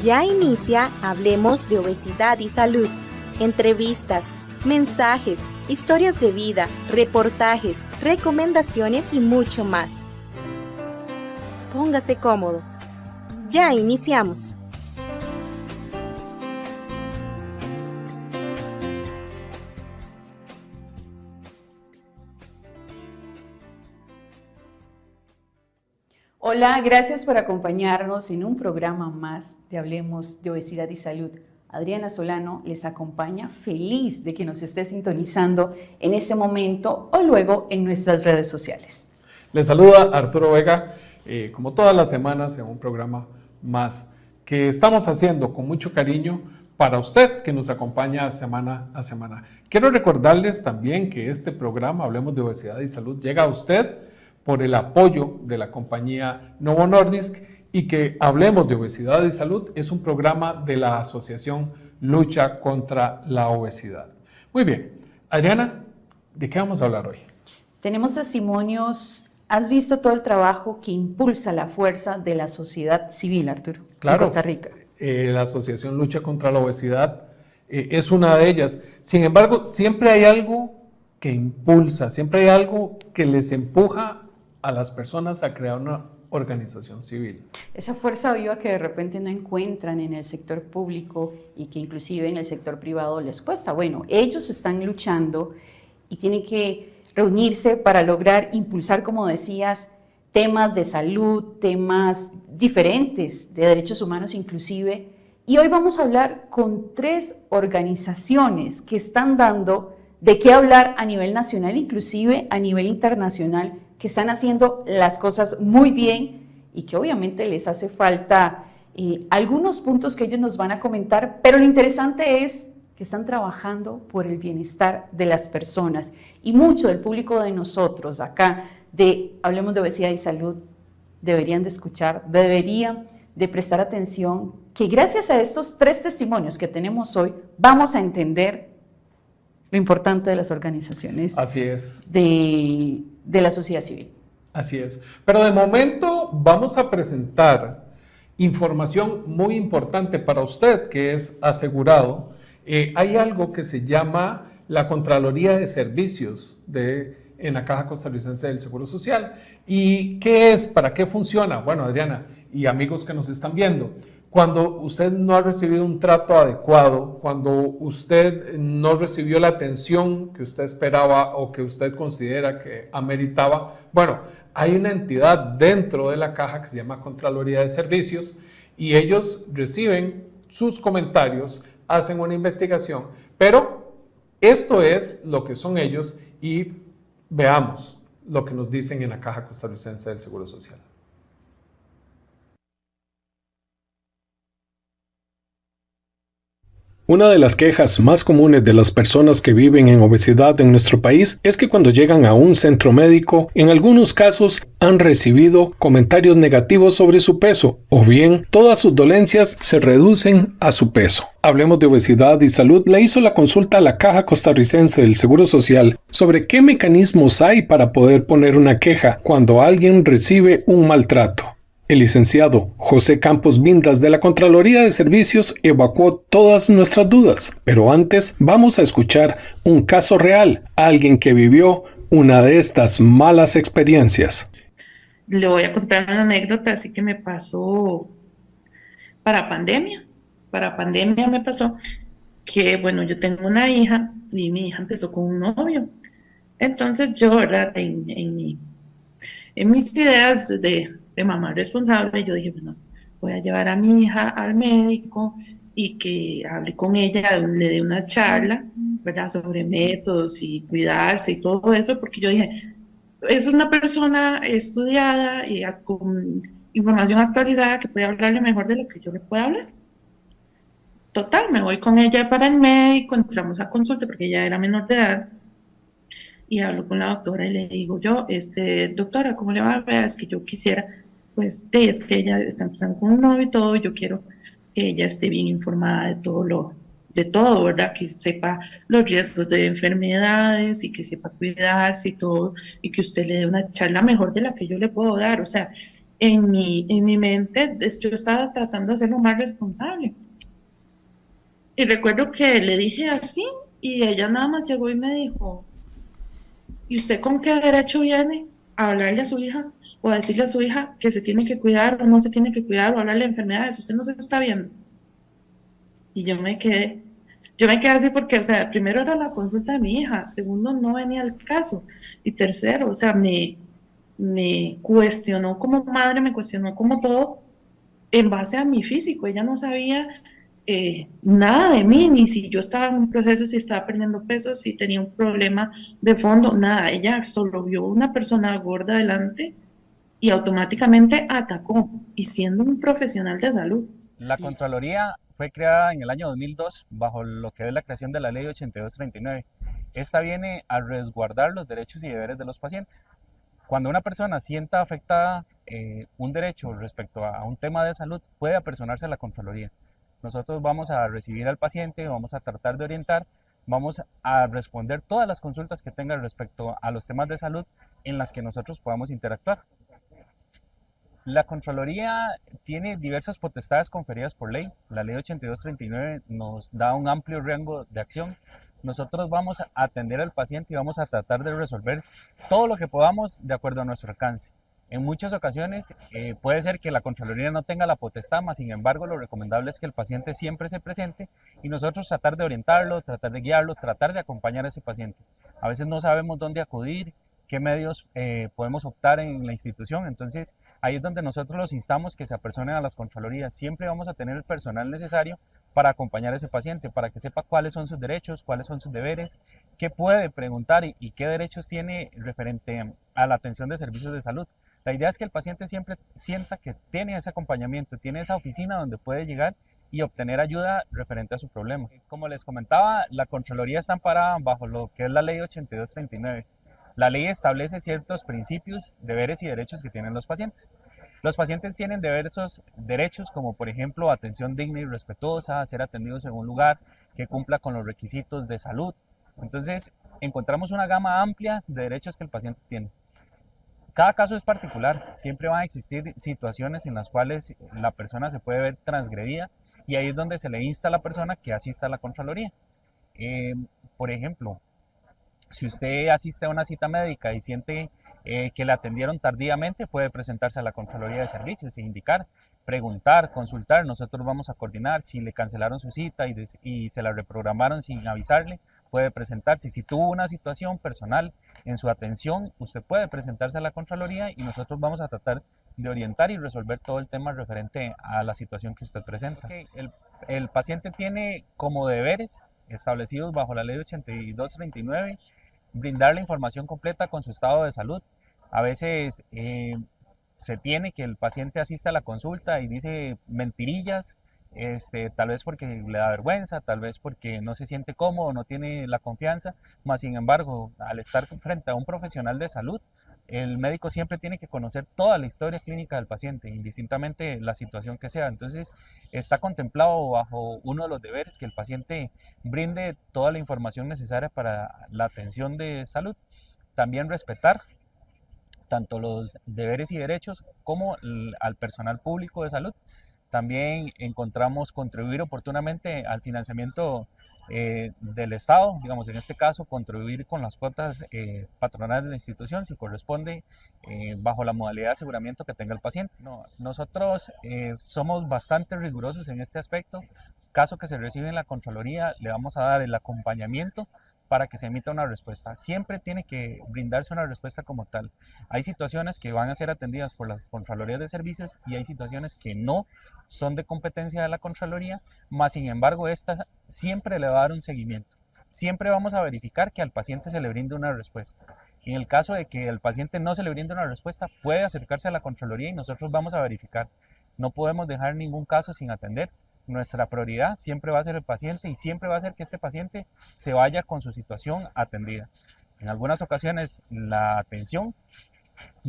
Ya inicia Hablemos de Obesidad y Salud. Entrevistas, mensajes, historias de vida, reportajes, recomendaciones y mucho más. Póngase cómodo. Ya iniciamos. Hola, gracias por acompañarnos en un programa más de Hablemos de Obesidad y Salud. Adriana Solano les acompaña, feliz de que nos esté sintonizando en este momento o luego en nuestras redes sociales. Les saluda Arturo Vega, como todas las semanas en un programa más que estamos haciendo con mucho cariño para usted que nos acompaña semana a semana. Quiero recordarles también que este programa, Hablemos de Obesidad y Salud, llega a usted por el apoyo de la compañía Novo Nordisk y que Hablemos de Obesidad y Salud es un programa de la Asociación Lucha contra la Obesidad. Muy bien, Adriana, ¿de qué vamos a hablar hoy? Tenemos testimonios. ¿Has visto todo el trabajo que impulsa la fuerza de la sociedad civil, Arturo, claro, en Costa Rica? La Asociación Lucha contra la Obesidad es una de ellas. Sin embargo, siempre hay algo que impulsa, siempre hay algo que les empuja a las personas a crear una organización civil. Esa fuerza viva que de repente no encuentran en el sector público y que inclusive en el sector privado les cuesta. Bueno, ellos están luchando y tienen que reunirse para lograr impulsar, como decías, temas de salud, temas diferentes de derechos humanos inclusive. Y hoy vamos a hablar con 3 organizaciones que están dando de qué hablar a nivel nacional, inclusive a nivel internacional, que están haciendo las cosas muy bien y que obviamente les hace falta algunos puntos que ellos nos van a comentar, pero lo interesante es que están trabajando por el bienestar de las personas y mucho del público de nosotros acá de Hablemos de Obesidad y Salud deberían de escuchar, deberían de prestar atención, que gracias a estos 3 testimonios que tenemos hoy vamos a entender lo importante de las organizaciones. Así es. De la sociedad civil. Así es. Pero de momento vamos a presentar información muy importante para usted que es asegurado. Hay algo que se llama la Contraloría de Servicios en la Caja Costarricense del Seguro Social. ¿Y qué es? ¿Para qué funciona? Bueno, Adriana y amigos que nos están viendo, cuando usted no ha recibido un trato adecuado, cuando usted no recibió la atención que usted esperaba o que usted considera que ameritaba, bueno, hay una entidad dentro de la caja que se llama Contraloría de Servicios y ellos reciben sus comentarios, hacen una investigación, pero esto es lo que son ellos y veamos lo que nos dicen en la Caja Costarricense del Seguro Social. Una de las quejas más comunes de las personas que viven en obesidad en nuestro país es que cuando llegan a un centro médico, en algunos casos han recibido comentarios negativos sobre su peso, o bien todas sus dolencias se reducen a su peso. Hablemos de Obesidad y Salud le hizo la consulta a la Caja Costarricense del Seguro Social sobre qué mecanismos hay para poder poner una queja cuando alguien recibe un maltrato. El licenciado José Campos Vindas de la Contraloría de Servicios evacuó todas nuestras dudas, pero antes vamos a escuchar un caso real, alguien que vivió una de estas malas experiencias. Le voy a contar una anécdota, así que me pasó para pandemia. Para pandemia me pasó que, bueno, yo tengo una hija y mi hija empezó con un novio. Entonces yo, ¿verdad? En mis ideas de mamá responsable, yo dije, bueno, voy a llevar a mi hija al médico y que hable con ella, le dé una charla, ¿verdad? Sobre métodos y cuidarse y todo eso, porque yo dije, es una persona estudiada y con información actualizada que puede hablarle mejor de lo que yo le pueda hablar. Total, me voy con ella para el médico, entramos a consulta porque ella era menor de edad y hablo con la doctora y le digo yo, doctora, ¿cómo le va? Es que yo quisiera, pues, es que ella está empezando con un novio y todo, yo quiero que ella esté bien informada de todo, ¿verdad? Que sepa los riesgos de enfermedades y que sepa cuidarse y todo, y que usted le dé una charla mejor de la que yo le puedo dar, o sea, en mi mente yo estaba tratando de ser lo más responsable. Y recuerdo que le dije así y ella nada más llegó y me dijo, ¿y usted con qué derecho viene a hablarle a su hija o a decirle a su hija que se tiene que cuidar o no se tiene que cuidar o hablarle de enfermedades? Usted no se está viendo. Y yo me quedé así porque, o sea, primero era la consulta de mi hija, segundo no venía el caso y tercero, o sea, me cuestionó como madre, me cuestionó como todo en base a mi físico. Ella no sabía nada de mí, ni si yo estaba en un proceso, si estaba perdiendo peso, si tenía un problema de fondo, nada. Ella solo vio una persona gorda delante y automáticamente atacó, y siendo un profesional de salud. La Contraloría fue creada en el año 2002 bajo lo que es la creación de la Ley 8239. Esta viene a resguardar los derechos y deberes de los pacientes. Cuando una persona sienta afectada un derecho respecto a un tema de salud, puede apersonarse a la Contraloría. Nosotros vamos a recibir al paciente, vamos a tratar de orientar, vamos a responder todas las consultas que tenga respecto a los temas de salud en las que nosotros podamos interactuar. La Contraloría tiene diversas potestades conferidas por ley. La Ley 8239 nos da un amplio rango de acción. Nosotros vamos a atender al paciente y vamos a tratar de resolver todo lo que podamos de acuerdo a nuestro alcance. En muchas ocasiones puede ser que la Contraloría no tenga la potestad, mas sin embargo lo recomendable es que el paciente siempre se presente y nosotros tratar de orientarlo, tratar de guiarlo, tratar de acompañar a ese paciente. A veces no sabemos dónde acudir, qué medios podemos optar en la institución, entonces ahí es donde nosotros los instamos que se apersonen a las Contralorías. Siempre vamos a tener el personal necesario para acompañar a ese paciente, para que sepa cuáles son sus derechos, cuáles son sus deberes, qué puede preguntar y qué derechos tiene referente a la atención de servicios de salud. La idea es que el paciente siempre sienta que tiene ese acompañamiento, tiene esa oficina donde puede llegar y obtener ayuda referente a su problema. Como les comentaba, la Contraloría está amparada bajo lo que es la Ley 8239. La ley establece ciertos principios, deberes y derechos que tienen los pacientes. Los pacientes tienen diversos derechos, como por ejemplo atención digna y respetuosa, ser atendidos en un lugar que cumpla con los requisitos de salud. Entonces, encontramos una gama amplia de derechos que el paciente tiene. Cada caso es particular, siempre van a existir situaciones en las cuales la persona se puede ver transgredida y ahí es donde se le insta a la persona que asista a la Contraloría. Por ejemplo, si usted asiste a una cita médica y siente que le atendieron tardíamente, puede presentarse a la Contraloría de Servicios e indicar, preguntar, consultar. Nosotros vamos a coordinar. Si le cancelaron su cita y se la reprogramaron sin avisarle, puede presentarse. Si tuvo una situación personal en su atención, usted puede presentarse a la Contraloría y nosotros vamos a tratar de orientar y resolver todo el tema referente a la situación que usted presenta. El paciente tiene como deberes establecidos bajo la Ley 8239 brindar la información completa con su estado de salud. A veces se tiene que el paciente asista a la consulta y dice mentirillas, tal vez porque le da vergüenza, tal vez porque no se siente cómodo, no tiene la confianza, mas sin embargo, al estar frente a un profesional de salud, el médico siempre tiene que conocer toda la historia clínica del paciente, indistintamente la situación que sea. Entonces, está contemplado bajo uno de los deberes que el paciente brinde toda la información necesaria para la atención de salud. También respetar tanto los deberes y derechos como al personal público de salud. También encontramos contribuir oportunamente al financiamiento del Estado, digamos en este caso contribuir con las cuotas patronales de la institución si corresponde bajo la modalidad de aseguramiento que tenga el paciente. No, nosotros somos bastante rigurosos en este aspecto. Caso que se recibe en la Contraloría, le vamos a dar el acompañamiento para que se emita una respuesta. Siempre tiene que brindarse una respuesta como tal. Hay situaciones que van a ser atendidas por las Contralorías de Servicios y hay situaciones que no son de competencia de la Contraloría, más sin embargo esta siempre le va a dar un seguimiento. Siempre vamos a verificar que al paciente se le brinde una respuesta. En el caso de que al paciente no se le brinde una respuesta, puede acercarse a la Contraloría y nosotros vamos a verificar. No podemos dejar ningún caso sin atender. Nuestra prioridad siempre va a ser el paciente y siempre va a ser que este paciente se vaya con su situación atendida. En algunas ocasiones la atención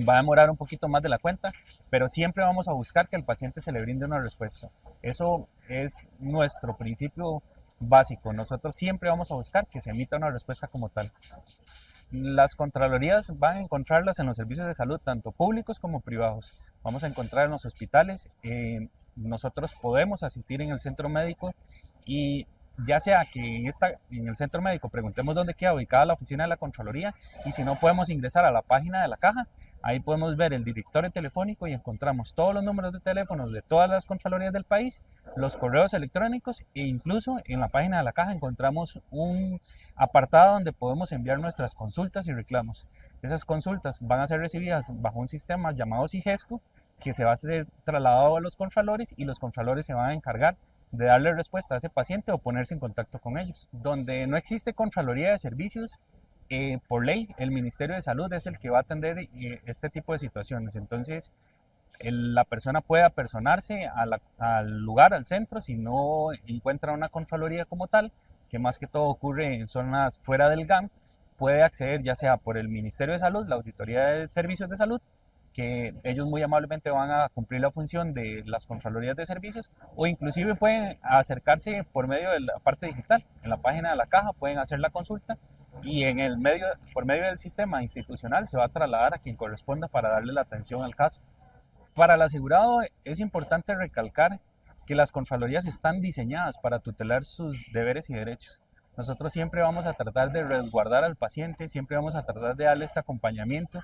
va a demorar un poquito más de la cuenta, pero siempre vamos a buscar que al paciente se le brinde una respuesta. Eso es nuestro principio básico. Nosotros siempre vamos a buscar que se emita una respuesta como tal. Las contralorías van a encontrarlas en los servicios de salud, tanto públicos como privados. Vamos a encontrar en los hospitales. Nosotros podemos asistir en el centro médico y ya sea que en el centro médico preguntemos dónde queda ubicada la oficina de la Contraloría, y si no, podemos ingresar a la página de la caja. Ahí podemos ver el directorio telefónico y encontramos todos los números de teléfonos de todas las Contralorías del país, los correos electrónicos, e incluso en la página de la caja encontramos un apartado donde podemos enviar nuestras consultas y reclamos. Esas consultas van a ser recibidas bajo un sistema llamado SIGESCO, que se va a ser trasladado a los contralores, y los contralores se van a encargar de darle respuesta a ese paciente o ponerse en contacto con ellos. Donde no existe Contraloría de Servicios, por ley, el Ministerio de Salud es el que va a atender este tipo de situaciones. Entonces, la persona puede apersonarse al lugar, al centro, si no encuentra una Contraloría como tal, que más que todo ocurre en zonas fuera del GAM, puede acceder ya sea por el Ministerio de Salud, la Auditoría de Servicios de Salud, que ellos muy amablemente van a cumplir la función de las Contralorías de Servicios, o inclusive pueden acercarse por medio de la parte digital. En la página de la caja pueden hacer la consulta, y por medio del sistema institucional se va a trasladar a quien corresponda para darle la atención al caso. Para el asegurado es importante recalcar que las Contralorías están diseñadas para tutelar sus deberes y derechos. Nosotros siempre vamos a tratar de resguardar al paciente, siempre vamos a tratar de darle este acompañamiento,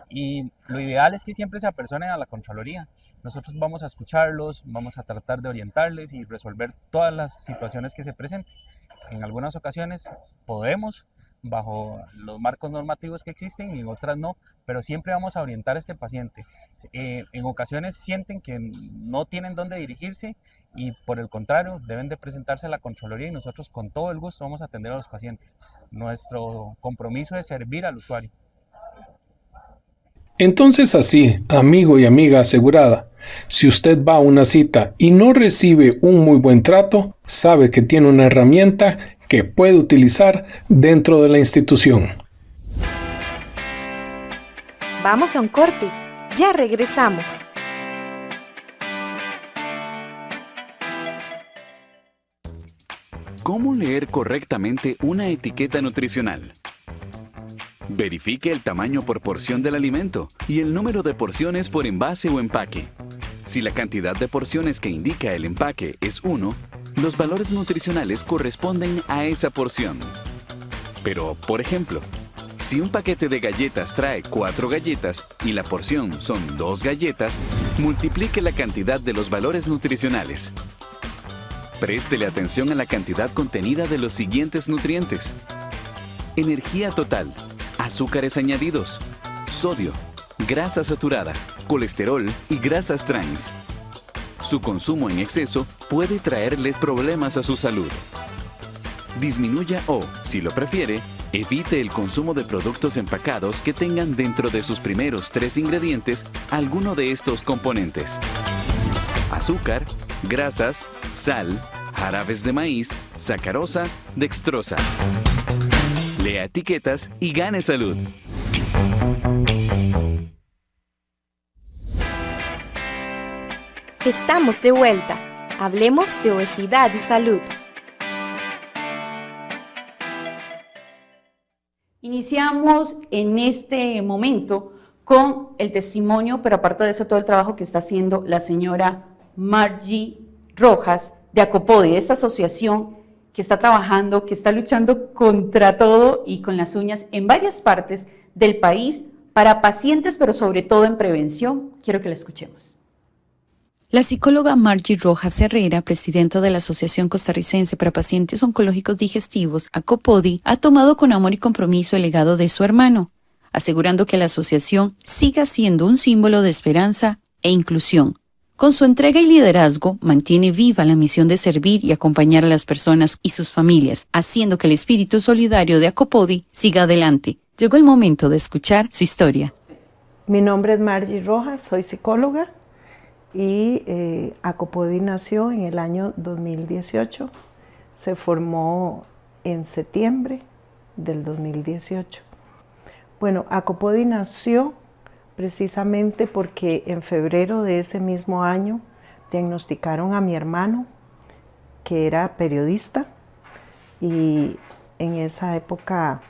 y lo ideal es que siempre se apersonen a la Contraloría. Nosotros vamos a escucharlos, vamos a tratar de orientarles y resolver todas las situaciones que se presenten. En algunas ocasiones podemos, bajo los marcos normativos que existen, y en otras no, pero siempre vamos a orientar a este paciente. En ocasiones sienten que no tienen dónde dirigirse, y por el contrario deben de presentarse a la Contraloría, y nosotros con todo el gusto vamos a atender a los pacientes. Nuestro compromiso es servir al usuario. Entonces así, amigo y amiga asegurada, si usted va a una cita y no recibe un muy buen trato, sabe que tiene una herramienta que puede utilizar dentro de la institución. Vamos a un corte. Ya regresamos. ¿Cómo leer correctamente una etiqueta nutricional? Verifique el tamaño por porción del alimento y el número de porciones por envase o empaque. Si la cantidad de porciones que indica el empaque es 1, los valores nutricionales corresponden a esa porción. Pero, por ejemplo, si un paquete de galletas trae 4 galletas y la porción son 2 galletas, multiplique la cantidad de los valores nutricionales. Préstele atención a la cantidad contenida de los siguientes nutrientes: energía total, azúcares añadidos, sodio, grasa saturada, colesterol y grasas trans. Su consumo en exceso puede traerle problemas a su salud. Disminuya o, si lo prefiere, evite el consumo de productos empacados que tengan dentro de sus primeros 3 ingredientes alguno de estos componentes: azúcar, grasas, sal, jarabes de maíz, sacarosa, dextrosa. Lea etiquetas y gane salud. Estamos de vuelta. Hablemos de obesidad y salud. Iniciamos en este momento con el testimonio, pero aparte de eso, todo el trabajo que está haciendo la señora Margie Rojas de Acopodi, esta asociación que está trabajando, que está luchando contra todo y con las uñas en varias partes del país para pacientes, pero sobre todo en prevención. Quiero que la escuchemos. La psicóloga Margie Rojas Herrera, presidenta de la Asociación Costarricense para Pacientes Oncológicos Digestivos, Acopodi, ha tomado con amor y compromiso el legado de su hermano, asegurando que la asociación siga siendo un símbolo de esperanza e inclusión. Con su entrega y liderazgo, mantiene viva la misión de servir y acompañar a las personas y sus familias, haciendo que el espíritu solidario de Acopodi siga adelante. Llegó el momento de escuchar su historia. Mi nombre es Margie Rojas, soy psicóloga. Y Acopodi nació en el año 2018, se formó en septiembre del 2018. Bueno, Acopodi nació precisamente porque en febrero de ese mismo año diagnosticaron a mi hermano, que era periodista, y en esa época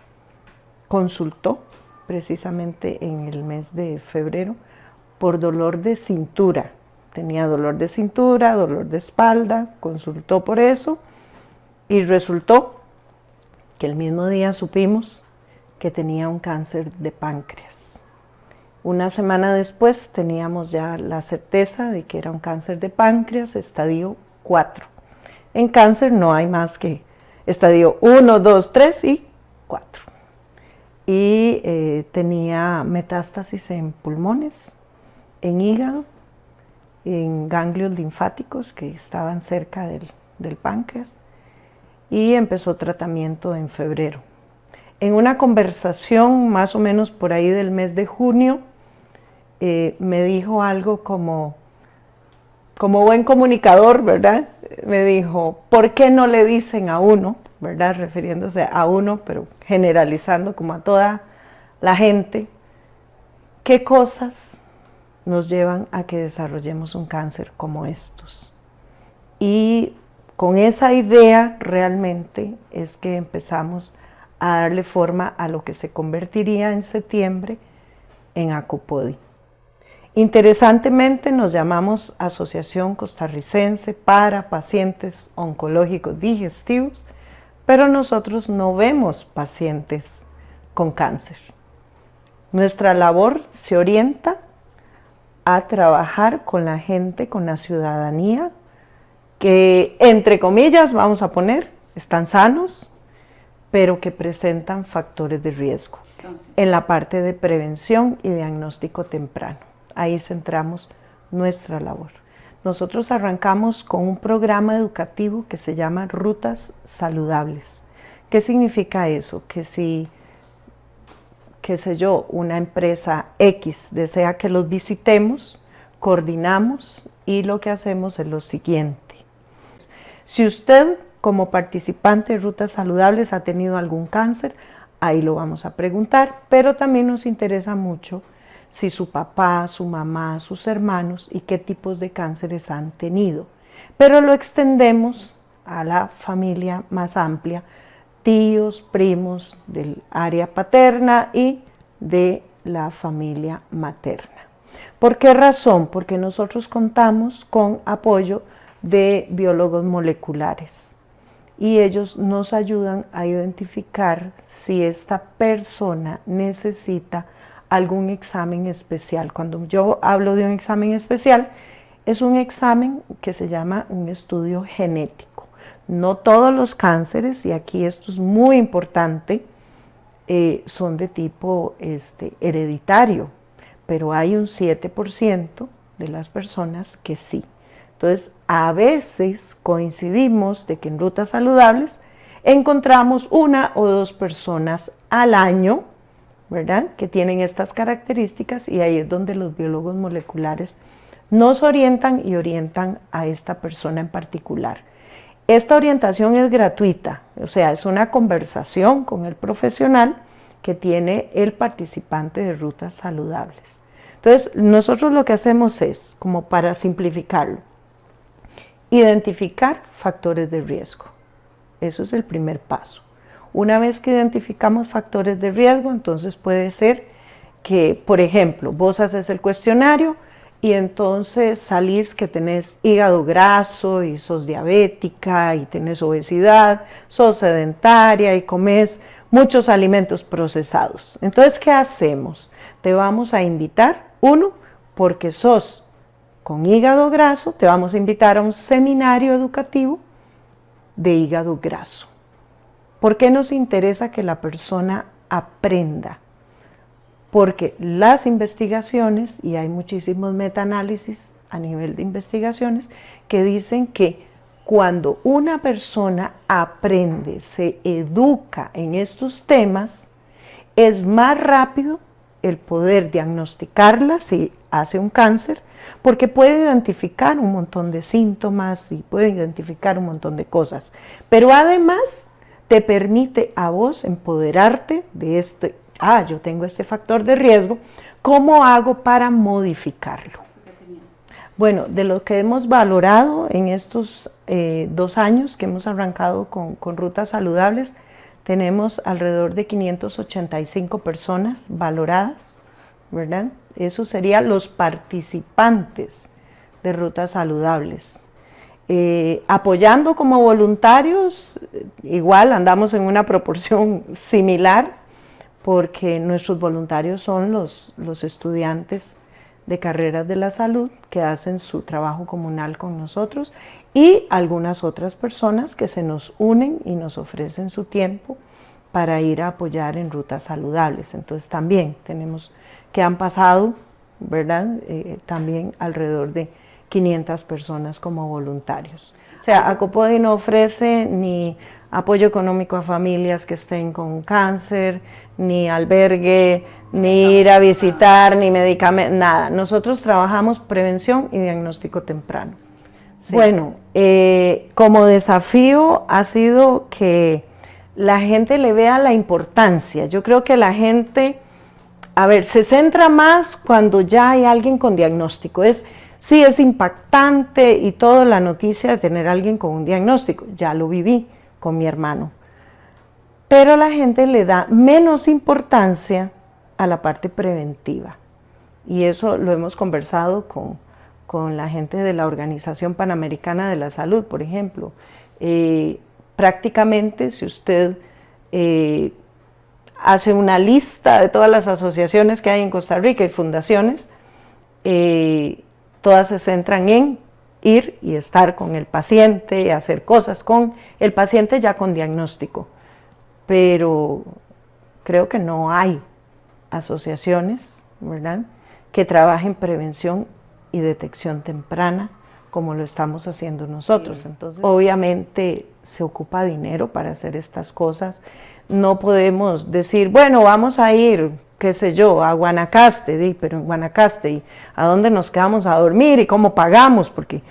consultó precisamente en el mes de febrero por dolor de cintura. Tenía dolor de cintura, dolor de espalda, consultó por eso y resultó que el mismo día supimos que tenía un cáncer de páncreas. Una semana después teníamos ya la certeza de que era un cáncer de páncreas, estadio 4. En cáncer no hay más que estadio 1, 2, 3 y 4. Y tenía metástasis en pulmones, en hígado, en ganglios linfáticos que estaban cerca del páncreas, y empezó tratamiento en febrero. En una conversación más o menos por ahí del mes de junio, me dijo algo como buen comunicador, ¿verdad? Me dijo, ¿por qué no le dicen a uno, ¿verdad? Refiriéndose a uno, pero generalizando como a toda la gente, qué cosas nos llevan a que desarrollemos un cáncer como estos. Y con esa idea realmente es que empezamos a darle forma a lo que se convertiría en septiembre en ACOPODI. Interesantemente nos llamamos Asociación Costarricense para Pacientes Oncológicos Digestivos, pero nosotros no vemos pacientes con cáncer. Nuestra labor se orienta a trabajar con la gente, con la ciudadanía, que entre comillas vamos a poner, están sanos, pero que presentan factores de riesgo en la parte de prevención y diagnóstico temprano. Ahí centramos nuestra labor. Nosotros arrancamos con un programa educativo que se llama Rutas Saludables. ¿Qué significa eso? Que si, qué sé yo, una empresa X desea que los visitemos, coordinamos y lo que hacemos es lo siguiente. Si usted como participante de Rutas Saludables ha tenido algún cáncer, ahí lo vamos a preguntar, pero también nos interesa mucho si su papá, su mamá, sus hermanos y qué tipos de cánceres han tenido. Pero lo extendemos a la familia más amplia, tíos, primos del área paterna y de la familia materna. ¿Por qué razón? Porque nosotros contamos con apoyo de biólogos moleculares y ellos nos ayudan a identificar si esta persona necesita algún examen especial. Cuando yo hablo de un examen especial, es un examen que se llama un estudio genético. No todos los cánceres, y aquí esto es muy importante, son de tipo hereditario, pero hay un 7% de las personas que sí. Entonces, a veces coincidimos de que en Rutas Saludables encontramos 1 o 2 personas al año, ¿verdad?, que tienen estas características, y ahí es donde los biólogos moleculares nos orientan y orientan a esta persona en particular. Esta orientación es gratuita, o sea, es una conversación con el profesional que tiene el participante de Rutas Saludables. Entonces, nosotros lo que hacemos es, como para simplificarlo, identificar factores de riesgo. Eso es el primer paso. Una vez que identificamos factores de riesgo, entonces puede ser que, por ejemplo, vos haces el cuestionario y entonces salís que tenés hígado graso y sos diabética y tenés obesidad, sos sedentaria y comes muchos alimentos procesados. Entonces, ¿qué hacemos? Te vamos a invitar, porque sos con hígado graso, te vamos a invitar a un seminario educativo de hígado graso. ¿Por qué nos interesa que la persona aprenda? Porque las investigaciones, y hay muchísimos metaanálisis a nivel de investigaciones, que dicen que cuando una persona aprende, se educa en estos temas, es más rápido el poder diagnosticarla si hace un cáncer, porque puede identificar un montón de síntomas y puede identificar un montón de cosas. Pero además te permite a vos empoderarte de yo tengo este factor de riesgo, ¿cómo hago para modificarlo? Bueno, de lo que hemos valorado en estos 2 años que hemos arrancado con Rutas Saludables, tenemos alrededor de 585 personas valoradas, ¿verdad? Esos serían los participantes de Rutas Saludables. Apoyando como voluntarios, igual andamos en una proporción similar, porque nuestros voluntarios son los estudiantes de carreras de la salud que hacen su trabajo comunal con nosotros y algunas otras personas que se nos unen y nos ofrecen su tiempo para ir a apoyar en Rutas Saludables. Entonces también tenemos que han pasado, ¿verdad? También alrededor de 500 personas como voluntarios. O sea, Acopodi no ofrece ni apoyo económico a familias que estén con cáncer, ni albergue, ni ir a visitar, ni medicamentos, nada. Nosotros trabajamos prevención y diagnóstico temprano. Sí. Bueno, como desafío ha sido que la gente le vea la importancia. Yo creo que la gente, se centra más cuando ya hay alguien con diagnóstico. Sí, es impactante y toda la noticia de tener a alguien con un diagnóstico. Ya lo viví con mi hermano. Pero la gente le da menos importancia a la parte preventiva. Y eso lo hemos conversado con la gente de la Organización Panamericana de la Salud, por ejemplo. Prácticamente, si usted hace una lista de todas las asociaciones que hay en Costa Rica y fundaciones, todas se centran en ir y estar con el paciente y hacer cosas con el paciente ya con diagnóstico. Pero creo que no hay asociaciones, ¿verdad?, que trabajen prevención y detección temprana como lo estamos haciendo nosotros. Entonces, obviamente se ocupa dinero para hacer estas cosas. No podemos decir, bueno, vamos a ir, qué sé yo, a Guanacaste, pero en Guanacaste, ¿a dónde nos quedamos a dormir y cómo pagamos? Porque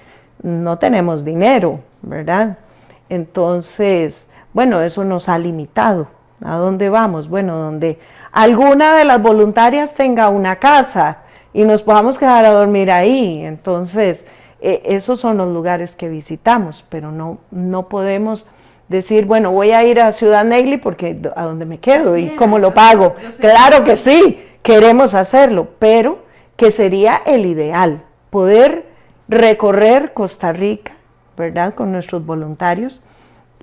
no tenemos dinero, ¿verdad? Entonces, bueno, eso nos ha limitado. ¿A dónde vamos? Bueno, donde alguna de las voluntarias tenga una casa y nos podamos quedar a dormir ahí. Entonces, esos son los lugares que visitamos, pero no podemos decir, bueno, voy a ir a Ciudad Neily porque a dónde me quedo y cómo lo pago. Claro que sí, queremos hacerlo, pero que sería el ideal, poder recorrer Costa Rica, ¿verdad?, con nuestros voluntarios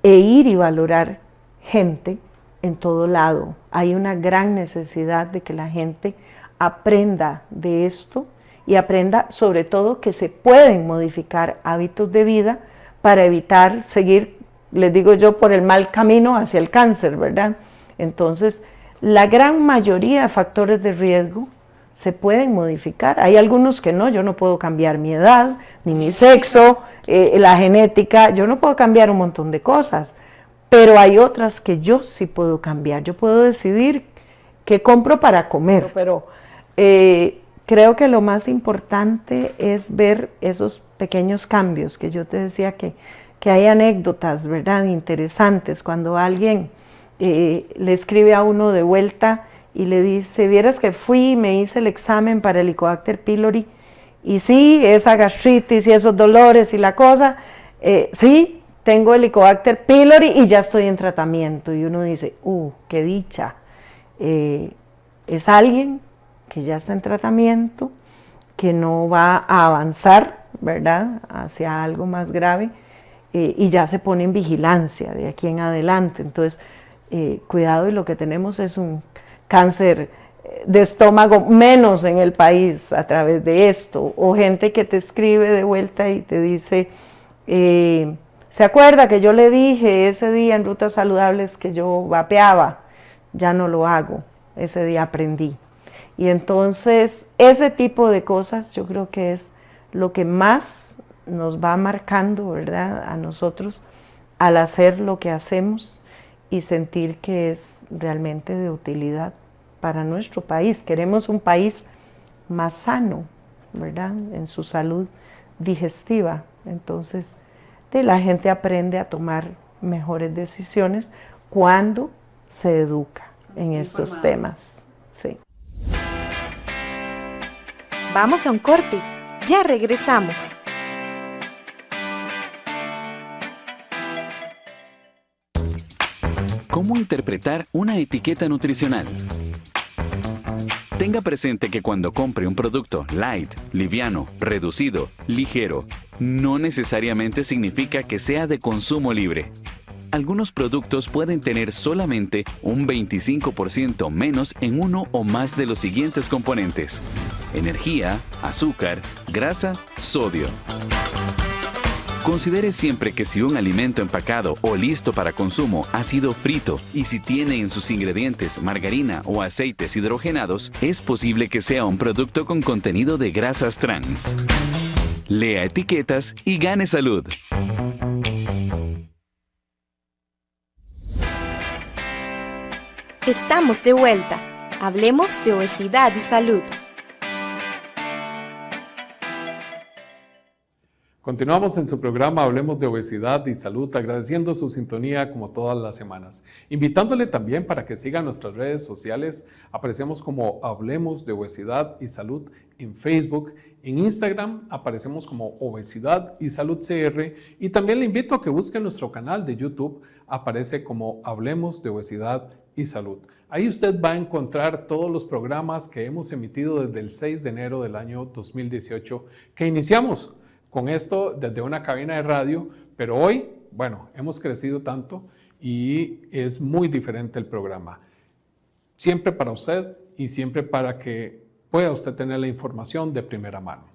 e ir y valorar gente en todo lado. Hay una gran necesidad de que la gente aprenda de esto y aprenda sobre todo que se pueden modificar hábitos de vida para evitar seguir, les digo yo, por el mal camino hacia el cáncer, ¿verdad? Entonces, la gran mayoría de factores de riesgo se pueden modificar. Hay algunos que no, yo no puedo cambiar mi edad, ni mi sexo, la genética, yo no puedo cambiar un montón de cosas, pero hay otras que yo sí puedo cambiar. Yo puedo decidir qué compro para comer, pero creo que lo más importante es ver esos pequeños cambios, que yo te decía que hay anécdotas, ¿verdad?, interesantes, cuando alguien le escribe a uno de vuelta y le dice, vieras que fui y me hice el examen para el Helicobacter pylori, y sí, esa gastritis y esos dolores y la cosa, sí, tengo el Helicobacter pylori y ya estoy en tratamiento. Y uno dice, qué dicha, es alguien que ya está en tratamiento, que no va a avanzar, ¿verdad?, hacia algo más grave, y ya se pone en vigilancia de aquí en adelante. Entonces, cuidado, y lo que tenemos es un cáncer de estómago menos en el país a través de esto, o gente que te escribe de vuelta y te dice, ¿se acuerda que yo le dije ese día en Rutas Saludables que yo vapeaba? Ya no lo hago, ese día aprendí. Y entonces ese tipo de cosas yo creo que es lo que más nos va marcando, ¿verdad?, a nosotros al hacer lo que hacemos y sentir que es realmente de utilidad para nuestro país. Queremos un país más sano, ¿verdad?, en su salud digestiva. Entonces, la gente aprende a tomar mejores decisiones cuando se educa en estos temas. Sí. Vamos a un corte. Ya regresamos. ¿Cómo interpretar una etiqueta nutricional? Tenga presente que cuando compre un producto light, liviano, reducido, ligero, no necesariamente significa que sea de consumo libre. Algunos productos pueden tener solamente un 25% menos en uno o más de los siguientes componentes: energía, azúcar, grasa, sodio. Considere siempre que si un alimento empacado o listo para consumo ha sido frito y si tiene en sus ingredientes margarina o aceites hidrogenados, es posible que sea un producto con contenido de grasas trans. Lea etiquetas y gane salud. Estamos de vuelta. Hablemos de obesidad y salud. Continuamos en su programa Hablemos de Obesidad y Salud, agradeciendo su sintonía como todas las semanas. Invitándole también para que siga nuestras redes sociales. Aparecemos como Hablemos de Obesidad y Salud en Facebook. En Instagram aparecemos como Obesidad y Salud CR. Y también le invito a que busque nuestro canal de YouTube. Aparece como Hablemos de Obesidad y Salud. Ahí usted va a encontrar todos los programas que hemos emitido desde el 6 de enero del año 2018, que iniciamos con esto desde una cabina de radio, pero hoy, bueno, hemos crecido tanto y es muy diferente el programa. Siempre para usted y siempre para que pueda usted tener la información de primera mano.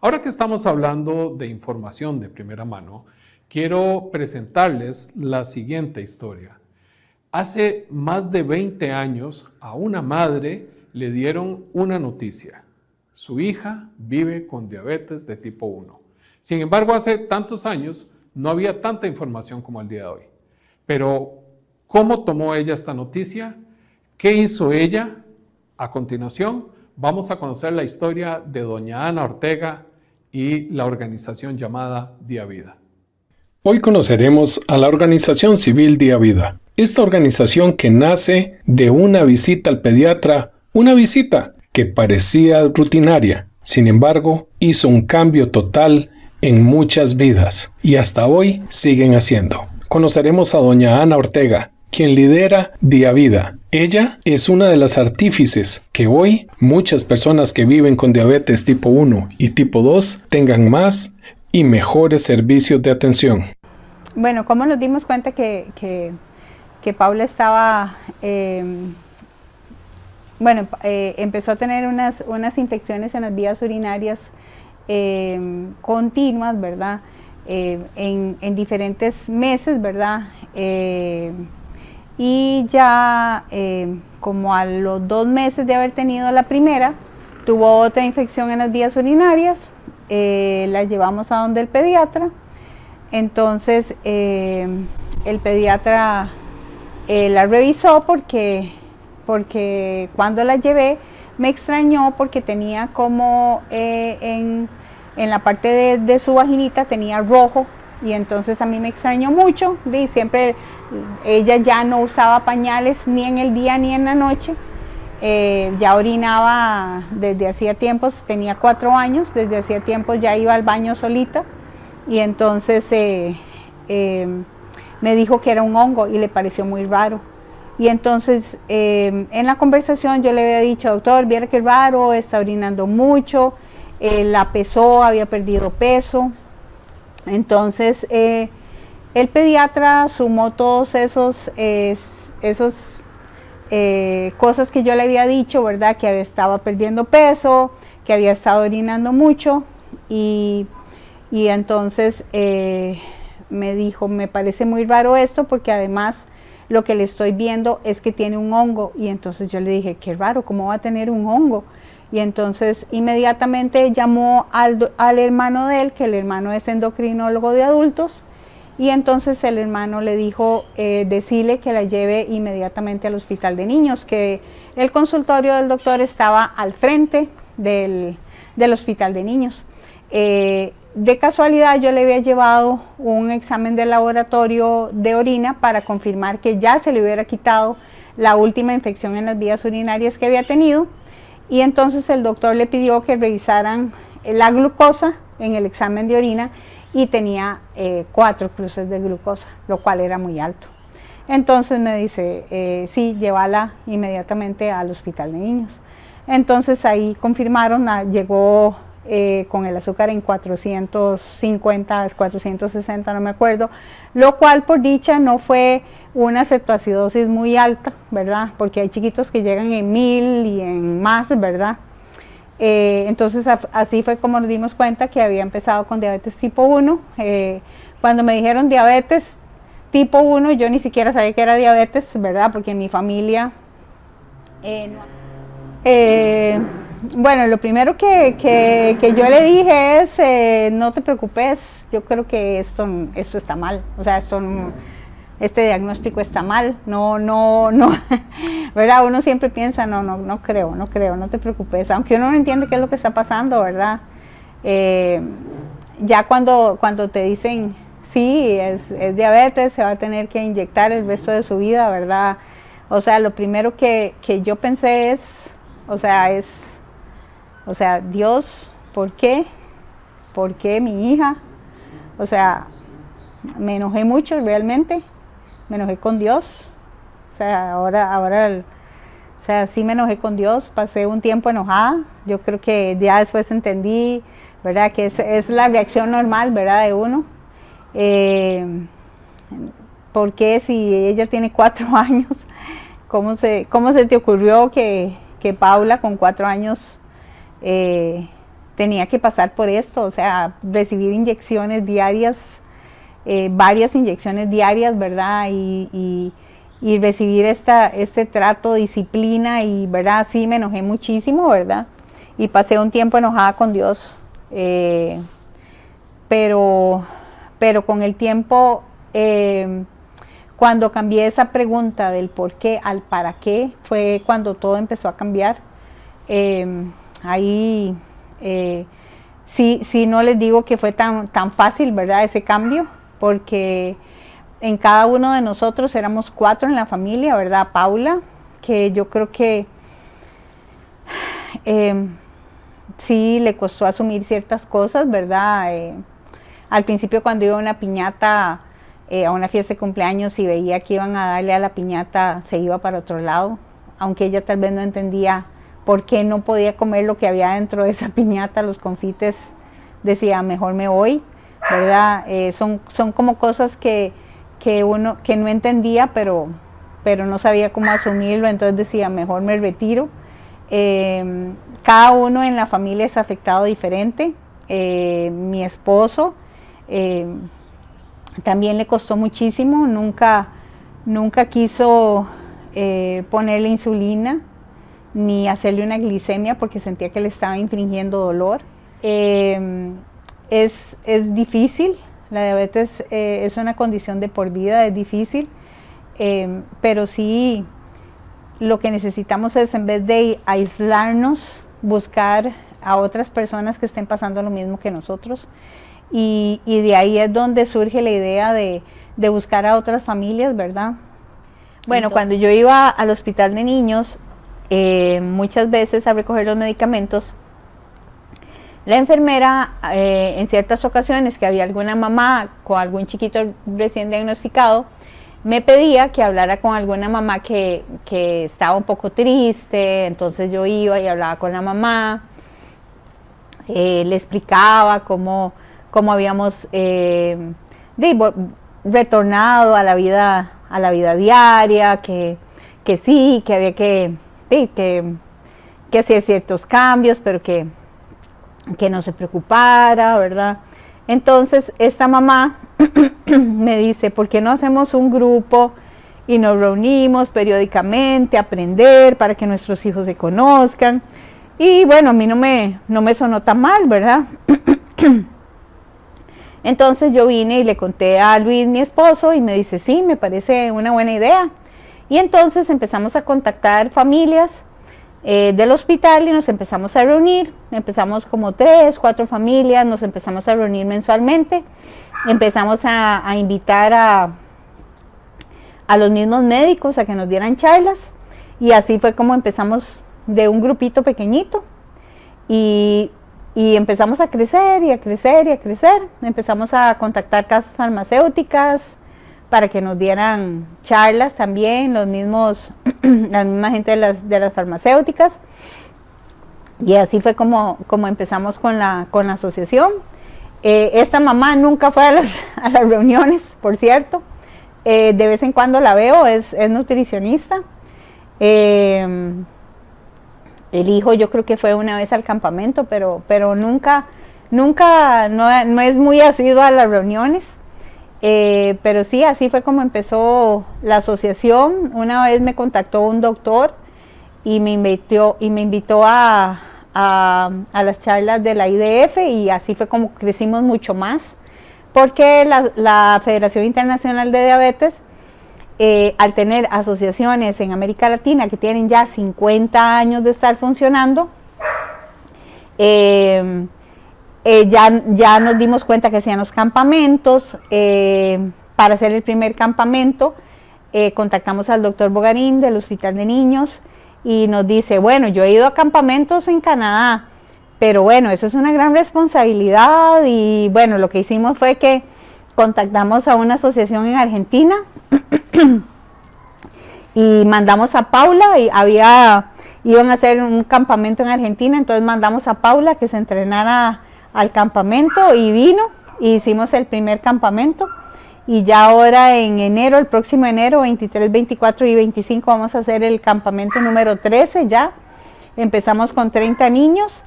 Ahora que estamos hablando de información de primera mano, quiero presentarles la siguiente historia. Hace más de 20 años a una madre le dieron una noticia. Su hija vive con diabetes de tipo 1. Sin embargo, hace tantos años no había tanta información como el día de hoy. Pero, ¿cómo tomó ella esta noticia? ¿Qué hizo ella? A continuación, vamos a conocer la historia de doña Ana Ortega y la organización llamada Día Vida. Hoy conoceremos a la organización civil Día Vida. Esta organización que nace de una visita al pediatra, una visita que parecía rutinaria. Sin embargo, hizo un cambio total en muchas vidas y hasta hoy siguen haciendo. Conoceremos a doña Ana Ortega, quien lidera Día Vida. Ella es una de las artífices que hoy muchas personas que viven con diabetes tipo 1 y tipo 2 tengan más y mejores servicios de atención. Bueno, ¿cómo nos dimos cuenta que Paula estaba, empezó a tener unas infecciones en las vías urinarias continuas, ¿verdad? En diferentes meses, ¿verdad? Y ya como a los 2 meses de haber tenido la primera, tuvo otra infección en las vías urinarias, la llevamos a donde el pediatra. Entonces el pediatra la revisó porque cuando la llevé me extrañó porque tenía como en la parte de su vaginita tenía rojo, y entonces a mí me extrañó mucho. Y siempre ella ya no usaba pañales ni en el día ni en la noche, ya orinaba desde hacía tiempos, tenía 4 años, desde hacía tiempos ya iba al baño solita, y entonces me dijo que era un hongo y le pareció muy raro. Y entonces en la conversación yo le había dicho: doctor, viera qué raro, está orinando mucho. La pesó, había perdido peso. Entonces el pediatra sumó todos esos cosas que yo le había dicho, ¿verdad? Que estaba perdiendo peso, que había estado orinando mucho, y entonces me dijo: me parece muy raro esto, porque además lo que le estoy viendo es que tiene un hongo. Y entonces yo le dije: qué raro, ¿cómo va a tener un hongo? Y entonces inmediatamente llamó al hermano de él, que el hermano es endocrinólogo de adultos, y entonces el hermano le dijo: decirle que la lleve inmediatamente al hospital de niños, que el consultorio del doctor estaba al frente del hospital de niños. De casualidad yo le había llevado un examen de laboratorio de orina para confirmar que ya se le hubiera quitado la última infección en las vías urinarias que había tenido, y entonces el doctor le pidió que revisaran la glucosa en el examen de orina, y tenía 4 cruces de glucosa, lo cual era muy alto. Entonces me dice, sí, llévala inmediatamente al hospital de niños. Entonces ahí confirmaron, llegó con el azúcar en 450, 460, no me acuerdo, lo cual por dicha no fue una cetoacidosis muy alta, ¿verdad? Porque hay chiquitos que llegan en 1000 y en más, ¿verdad? Entonces así fue como nos dimos cuenta que había empezado con diabetes tipo 1. Cuando me dijeron diabetes tipo 1, yo ni siquiera sabía que era diabetes, ¿verdad? Porque en mi familia bueno, lo primero que yo le dije es, no te preocupes, yo creo que esto está mal, o sea, este diagnóstico está mal, no, ¿verdad? Uno siempre piensa, no creo, no te preocupes, aunque uno no entiende qué es lo que está pasando, ¿verdad? Ya cuando te dicen, sí, es diabetes, se va a tener que inyectar el resto de su vida, ¿verdad? O sea, lo primero que yo pensé es, Dios, ¿por qué? ¿Por qué mi hija? O sea, me enojé mucho realmente, me enojé con Dios. O sea, ahora, sí me enojé con Dios, pasé un tiempo enojada. Yo creo que ya después entendí, ¿verdad? Que es la reacción normal, ¿verdad? De uno. ¿Por qué si ella tiene 4 años? ¿Cómo se te ocurrió que Paula con 4 años tenía que pasar por esto? O sea, recibir inyecciones diarias, varias inyecciones diarias, ¿verdad? Y recibir este trato, disciplina, y ¿verdad? Sí, me enojé muchísimo, ¿verdad? Y pasé un tiempo enojada con Dios, pero con el tiempo, cuando cambié esa pregunta del por qué al para qué, fue cuando todo empezó a cambiar. Ahí sí, no les digo que fue tan fácil, ¿verdad? Ese cambio, porque en cada uno de nosotros éramos 4 en la familia, ¿verdad? Paula, que yo creo que sí le costó asumir ciertas cosas, ¿verdad? Al principio, cuando iba a una piñata, a una fiesta de cumpleaños, y veía que iban a darle a la piñata, se iba para otro lado, aunque ella tal vez no entendía por qué no podía comer lo que había dentro de esa piñata, los confites, decía, mejor me voy, ¿verdad? Son como cosas que uno que no entendía, pero no sabía cómo asumirlo, entonces decía, mejor me retiro. Cada uno en la familia es afectado diferente. Mi esposo también le costó muchísimo, nunca quiso ponerle insulina ni hacerle una glicemia porque sentía que le estaba infringiendo dolor. Es difícil, la diabetes es una condición de por vida, es difícil, pero sí lo que necesitamos es, en vez de aislarnos, buscar a otras personas que estén pasando lo mismo que nosotros. Y de ahí es donde surge la idea de buscar a otras familias, ¿verdad? Bueno, cuando yo iba al hospital de niños, muchas veces a recoger los medicamentos, la enfermera, en ciertas ocasiones que había alguna mamá con algún chiquito recién diagnosticado, me pedía que hablara con alguna mamá que estaba un poco triste. Entonces yo iba y hablaba con la mamá, le explicaba cómo habíamos retornado a la vida diaria, que sí, que había que hacer ciertos cambios, pero que no se preocupara, ¿verdad? Entonces esta mamá me dice, ¿por qué no hacemos un grupo y nos reunimos periódicamente a aprender para que nuestros hijos se conozcan? Y bueno, a mí no me sonó tan mal, ¿verdad? Entonces yo vine y le conté a Luis, mi esposo, y me dice, sí, me parece una buena idea. Y entonces empezamos a contactar familias del hospital y nos empezamos a reunir. Empezamos como 3, 4 familias, nos empezamos a reunir mensualmente. Empezamos a invitar a los mismos médicos a que nos dieran charlas, y así fue como empezamos, de un grupito pequeñito, y empezamos a crecer y a crecer y a crecer. Empezamos a contactar casas farmacéuticas para que nos dieran charlas también, la misma gente de las farmacéuticas. Y así fue como empezamos con la asociación. Esta mamá nunca fue a las reuniones, por cierto. De vez en cuando la veo, es nutricionista. El hijo yo creo que fue una vez al campamento, pero nunca no es muy asiduo a las reuniones. Pero sí, así fue como empezó la asociación. Una vez me contactó un doctor y me invitó a las charlas de la IDF, y así fue como crecimos mucho más, porque la Federación Internacional de Diabetes, al tener asociaciones en América Latina que tienen ya 50 años de estar funcionando, ya nos dimos cuenta que hacían los campamentos. Para hacer el primer campamento, contactamos al doctor Bogarín del Hospital de Niños, y nos dice, bueno, yo he ido a campamentos en Canadá, pero bueno, eso es una gran responsabilidad. Y bueno, lo que hicimos fue que contactamos a una asociación en Argentina y mandamos a Paula, y iban a hacer un campamento en Argentina, entonces mandamos a Paula que se entrenara al campamento, y vino, y hicimos el primer campamento. Y ya ahora en enero, el próximo enero, 23, 24 y 25, vamos a hacer el campamento número 13 ya. Empezamos con 30 niños,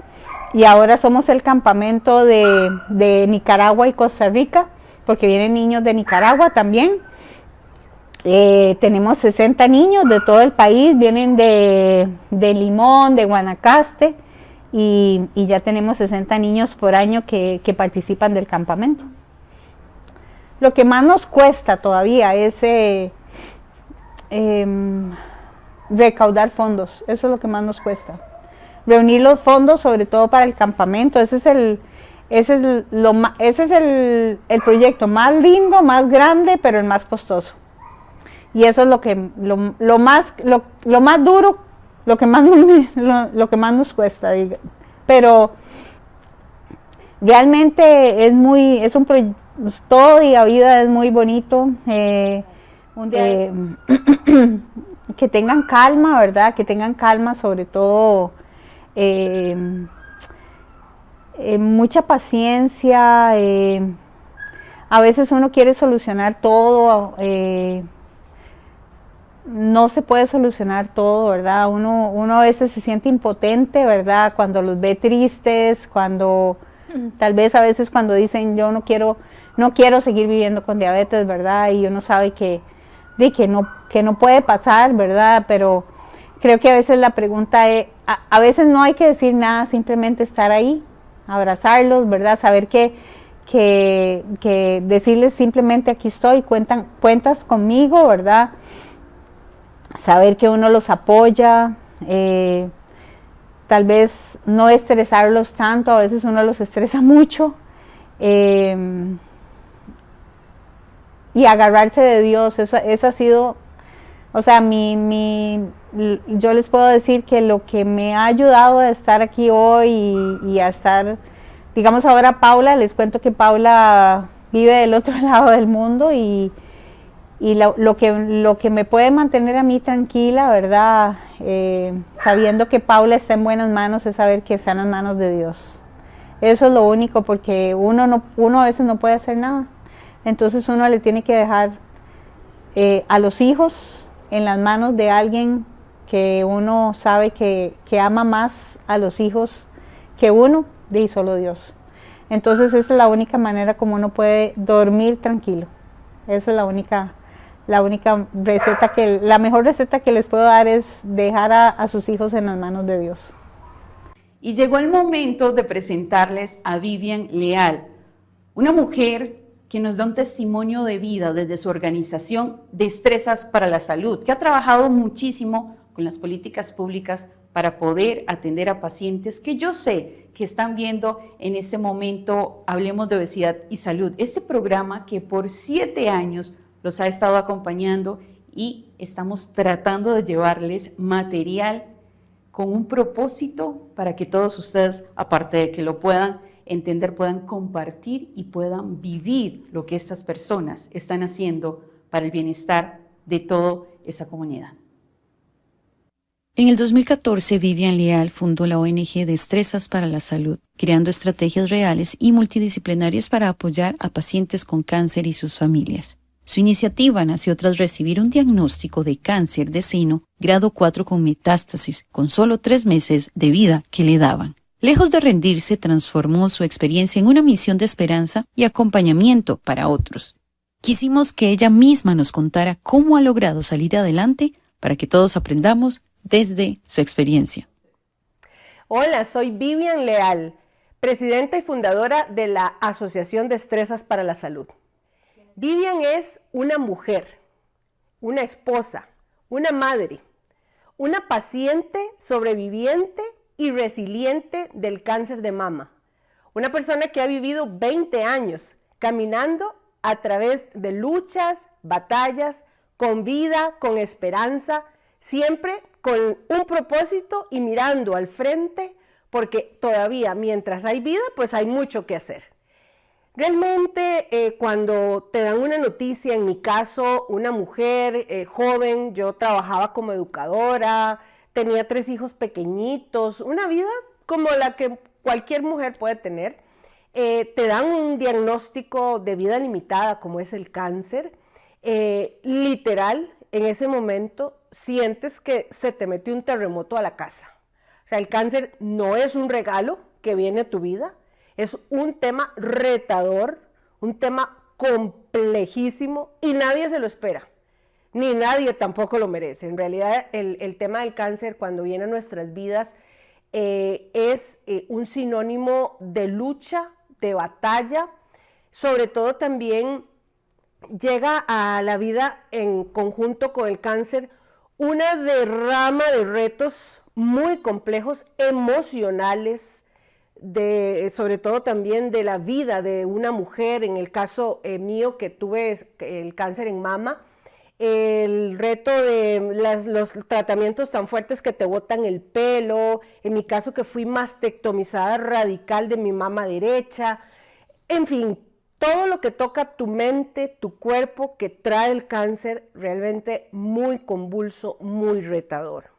y ahora somos el campamento de Nicaragua y Costa Rica, porque vienen niños de Nicaragua también. Tenemos 60 niños de todo el país, vienen de Limón, de Guanacaste, y ya tenemos 60 niños por año que participan del campamento. Lo que más nos cuesta todavía es recaudar fondos. Eso es lo que más nos cuesta. Reunir los fondos, sobre todo para el campamento. Ese es el proyecto más lindo, más grande, pero el más costoso. Y eso es lo más duro, lo que más nos cuesta. Pero realmente es un proyecto. Todo Diga Vida es muy bonito. Un día que tengan calma, ¿verdad? Que tengan calma, sobre todo mucha paciencia. A veces uno quiere solucionar todo, no se puede solucionar todo, ¿verdad? Uno a veces se siente impotente, ¿verdad? Cuando los ve tristes, tal vez a veces cuando dicen yo no quiero seguir viviendo con diabetes, ¿verdad? Y uno sabe que no puede pasar, ¿verdad? Pero creo que a veces la pregunta es, a veces no hay que decir nada, simplemente estar ahí, abrazarlos, ¿verdad? Saber que decirles simplemente aquí estoy, cuentas conmigo, ¿verdad? Saber que uno los apoya, tal vez no estresarlos tanto, a veces uno los estresa mucho. Y agarrarse de Dios, eso ha sido, o sea, yo les puedo decir que lo que me ha ayudado a estar aquí hoy y a estar, digamos ahora Paula, les cuento que Paula vive del otro lado del mundo, y lo que me puede mantener a mí tranquila, ¿verdad? Sabiendo que Paula está en buenas manos, es saber que está en las manos de Dios. Eso es lo único, porque uno a veces no puede hacer nada. Entonces uno le tiene que dejar a los hijos en las manos de alguien que uno sabe que ama más a los hijos que uno, y solo Dios. Entonces esa es la única manera como uno puede dormir tranquilo. Esa es la única receta, la mejor receta que les puedo dar es dejar a sus hijos en las manos de Dios. Y llegó el momento de presentarles a Vivian Leal, una mujer que nos da un testimonio de vida desde su organización Destrezas para la Salud, que ha trabajado muchísimo con las políticas públicas para poder atender a pacientes que yo sé que están viendo en este momento Hablemos de Obesidad y Salud, este programa que por 7 años los ha estado acompañando, y estamos tratando de llevarles material con un propósito para que todos ustedes, aparte de que lo puedan entender, puedan compartir y puedan vivir lo que estas personas están haciendo para el bienestar de toda esa comunidad. En el 2014, Vivian Leal fundó la ONG Destrezas para la Salud, creando estrategias reales y multidisciplinarias para apoyar a pacientes con cáncer y sus familias. Su iniciativa nació tras recibir un diagnóstico de cáncer de seno grado 4 con metástasis, con solo 3 meses de vida que le daban. Lejos de rendirse, transformó su experiencia en una misión de esperanza y acompañamiento para otros. Quisimos que ella misma nos contara cómo ha logrado salir adelante para que todos aprendamos desde su experiencia. Hola, soy Vivian Leal, presidenta y fundadora de la Asociación Destrezas para la Salud. Vivian es una mujer, una esposa, una madre, una paciente sobreviviente y resiliente del cáncer de mama. Una persona que ha vivido 20 años caminando a través de luchas, batallas, con vida, con esperanza, siempre con un propósito y mirando al frente, porque todavía mientras hay vida, pues hay mucho que hacer. Realmente cuando te dan una noticia, en mi caso, una mujer joven, yo trabajaba como educadora, tenía 3 hijos pequeñitos, una vida como la que cualquier mujer puede tener, te dan un diagnóstico de vida limitada como es el cáncer, literal, en ese momento sientes que se te metió un terremoto a la casa. O sea, el cáncer no es un regalo que viene a tu vida, es un tema retador, un tema complejísimo y nadie se lo espera, ni nadie tampoco lo merece. En realidad el tema del cáncer cuando viene a nuestras vidas es un sinónimo de lucha, de batalla, sobre todo también llega a la vida en conjunto con el cáncer una derrama de retos muy complejos, emocionales, sobre todo también de la vida de una mujer. En el caso mío, que tuve el cáncer en mama, el reto de los tratamientos tan fuertes que te botan el pelo, en mi caso que fui mastectomizada radical de mi mama derecha, en fin, todo lo que toca tu mente, tu cuerpo, que trae el cáncer, realmente muy convulso, muy retador.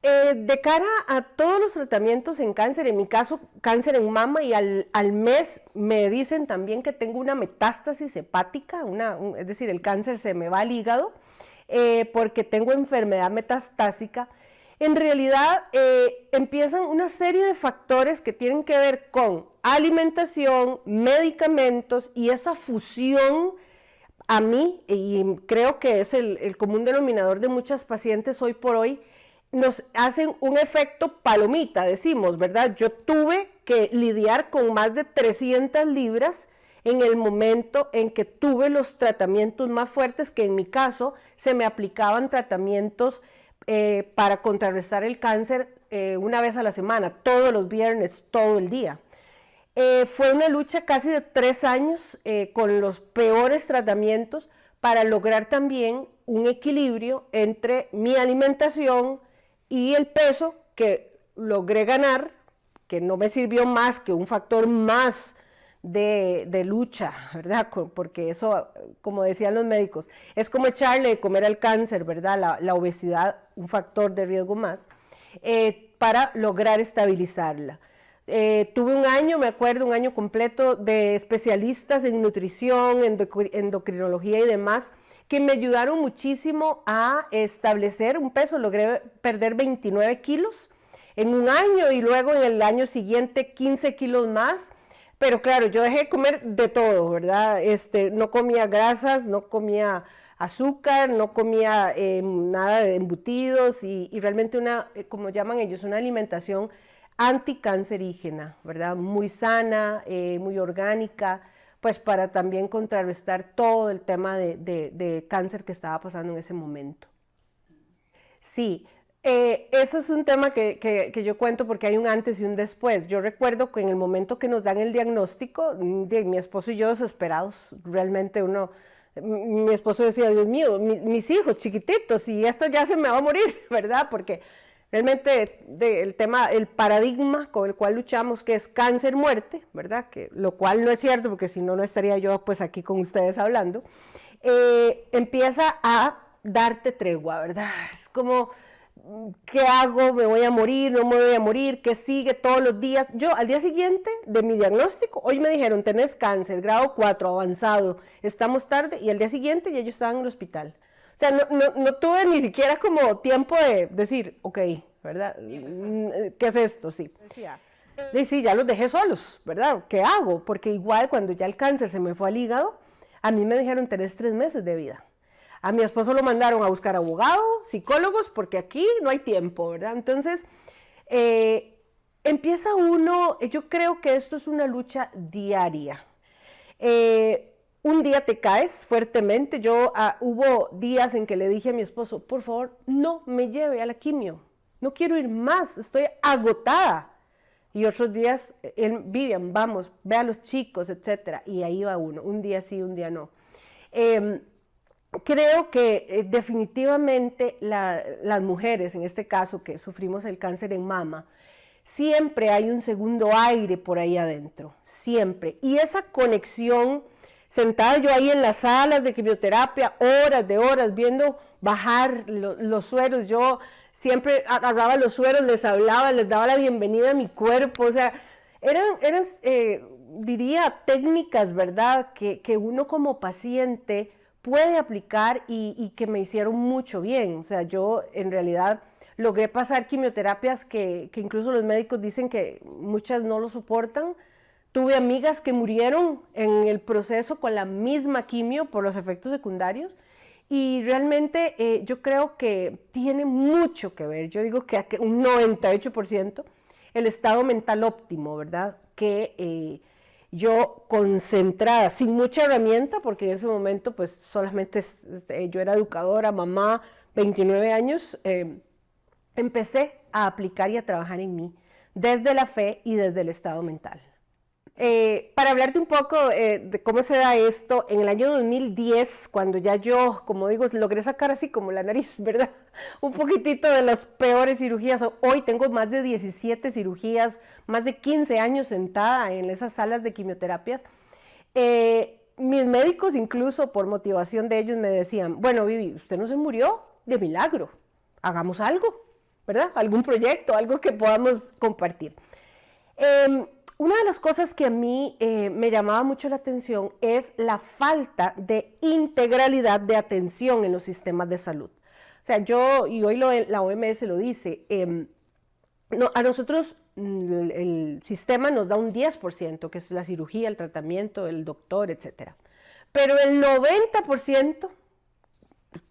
De cara a todos los tratamientos en cáncer, en mi caso cáncer en mama, y al mes me dicen también que tengo una metástasis hepática, es decir, el cáncer se me va al hígado porque tengo enfermedad metastásica. En realidad empiezan una serie de factores que tienen que ver con alimentación, medicamentos y esa fusión a mí, y creo que es el común denominador de muchas pacientes hoy por hoy, nos hacen un efecto palomita, decimos, ¿verdad? Yo tuve que lidiar con más de 300 libras en el momento en que tuve los tratamientos más fuertes, que en mi caso se me aplicaban tratamientos para contrarrestar el cáncer una vez a la semana, todos los viernes, todo el día. Fue una lucha casi de 3 años con los peores tratamientos para lograr también un equilibrio entre mi alimentación y el peso que logré ganar, que no me sirvió más que un factor más de lucha, ¿verdad? Porque eso, como decían los médicos, es como echarle de comer al cáncer, ¿verdad? La obesidad, un factor de riesgo más, para lograr estabilizarla. Tuve un año, me acuerdo, un año completo de especialistas en nutrición, endocrinología y demás, que me ayudaron muchísimo a establecer un peso. Logré perder 29 kilos en un año y luego en el año siguiente 15 kilos más. Pero claro, yo dejé de comer de todo, ¿verdad? No comía grasas, no comía azúcar, no comía nada de embutidos y realmente como llaman ellos, una alimentación anticancerígena, ¿verdad? Muy sana, muy orgánica, pues para también contrarrestar todo el tema de cáncer que estaba pasando en ese momento. Sí, eso es un tema que yo cuento porque hay un antes y un después. Yo recuerdo que en el momento que nos dan el diagnóstico, mi esposo y yo desesperados, realmente mi esposo decía, Dios mío, mis hijos chiquititos, y esto ya se me va a morir, ¿verdad? Porque realmente el paradigma con el cual luchamos, que es cáncer-muerte, ¿verdad? Lo cual no es cierto, porque si no, no estaría yo pues aquí con ustedes hablando. empieza a darte tregua, ¿verdad? Es como, ¿qué hago? ¿Me voy a morir? ¿No me voy a morir? ¿Qué sigue todos los días? Yo, al día siguiente de mi diagnóstico, hoy me dijeron, tenés cáncer, grado 4, avanzado, estamos tarde, y al día siguiente ya yo estaba en el hospital. O sea, no tuve ni siquiera como tiempo de decir, ok, ¿verdad? ¿Qué es esto? Sí. Y sí, ya los dejé solos, ¿verdad? ¿Qué hago? Porque igual cuando ya el cáncer se me fue al hígado, a mí me dijeron tenés 3 meses de vida. A mi esposo lo mandaron a buscar abogado, psicólogos, porque aquí no hay tiempo, ¿verdad? Entonces, empieza uno, yo creo que esto es una lucha diaria. Un día te caes fuertemente. Yo hubo días en que le dije a mi esposo, por favor, no me lleve a la quimio. No quiero ir más, estoy agotada. Y otros días, Vivian, vamos, ve a los chicos, etc. Y ahí va uno, un día sí, un día no. Creo que definitivamente las mujeres, en este caso que sufrimos el cáncer en mama, siempre hay un segundo aire por ahí adentro, siempre. Y esa conexión, sentada yo ahí en las salas de quimioterapia, horas de horas, viendo bajar los sueros, yo siempre agarraba los sueros, les hablaba, les daba la bienvenida a mi cuerpo, o sea, eran diría, técnicas, ¿verdad?, que uno como paciente puede aplicar y que me hicieron mucho bien. O sea, yo en realidad logré pasar quimioterapias que incluso los médicos dicen que muchas no lo soportan. Tuve amigas que murieron en el proceso con la misma quimio por los efectos secundarios. Y realmente yo creo que tiene mucho que ver, yo digo que un 98%, el estado mental óptimo, ¿verdad? Que yo concentrada, sin mucha herramienta, porque en ese momento pues solamente yo era educadora, mamá, 29 años, empecé a aplicar y a trabajar en mí, desde la fe y desde el estado mental. Para hablarte un poco de cómo se da esto, en el año 2010, cuando ya yo, como digo, logré sacar así como la nariz, ¿verdad? Un poquitito de las peores cirugías. Hoy tengo más de 17 cirugías, más de 15 años sentada en esas salas de quimioterapias. Mis médicos, incluso por motivación de ellos, me decían, bueno, Vivi, usted no se murió de milagro, hagamos algo, ¿verdad? Algún proyecto, algo que podamos compartir. Una de las cosas que a mí me llamaba mucho la atención es la falta de integralidad de atención en los sistemas de salud. O sea, y hoy la OMS lo dice, a nosotros el sistema nos da un 10%, que es la cirugía, el tratamiento, el doctor, etc. Pero el 90%,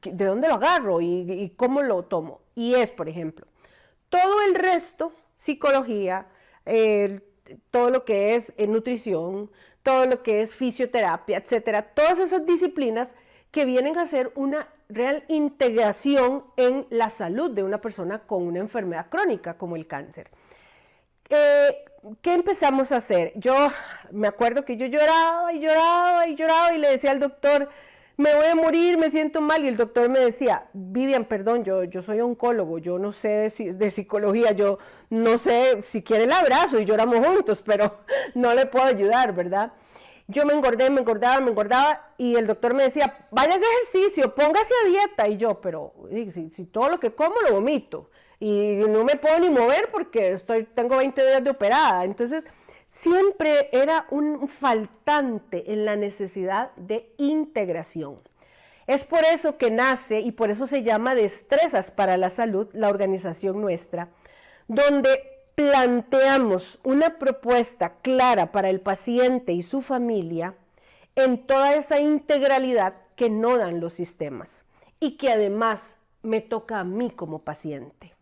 ¿de dónde lo agarro y cómo lo tomo? Y es, por ejemplo, todo el resto, psicología, todo lo que es nutrición, todo lo que es fisioterapia, etcétera, todas esas disciplinas que vienen a hacer una real integración en la salud de una persona con una enfermedad crónica como el cáncer. ¿Qué empezamos a hacer? Yo me acuerdo que yo lloraba y lloraba y lloraba y le decía al doctor, me voy a morir, me siento mal, y el doctor me decía, Vivian, perdón, yo soy oncólogo, yo no sé de psicología, yo no sé si quiere el abrazo y lloramos juntos, pero no le puedo ayudar, ¿verdad? Yo me engordaba, y el doctor me decía, vaya de ejercicio, póngase a dieta, y yo, pero si todo lo que como lo vomito, y no me puedo ni mover porque tengo 20 días de operada, entonces siempre era un faltante en la necesidad de integración. Es por eso que nace, y por eso se llama Destrezas para la Salud, la organización nuestra, donde planteamos una propuesta clara para el paciente y su familia en toda esa integralidad que no dan los sistemas y que además me toca a mí como paciente.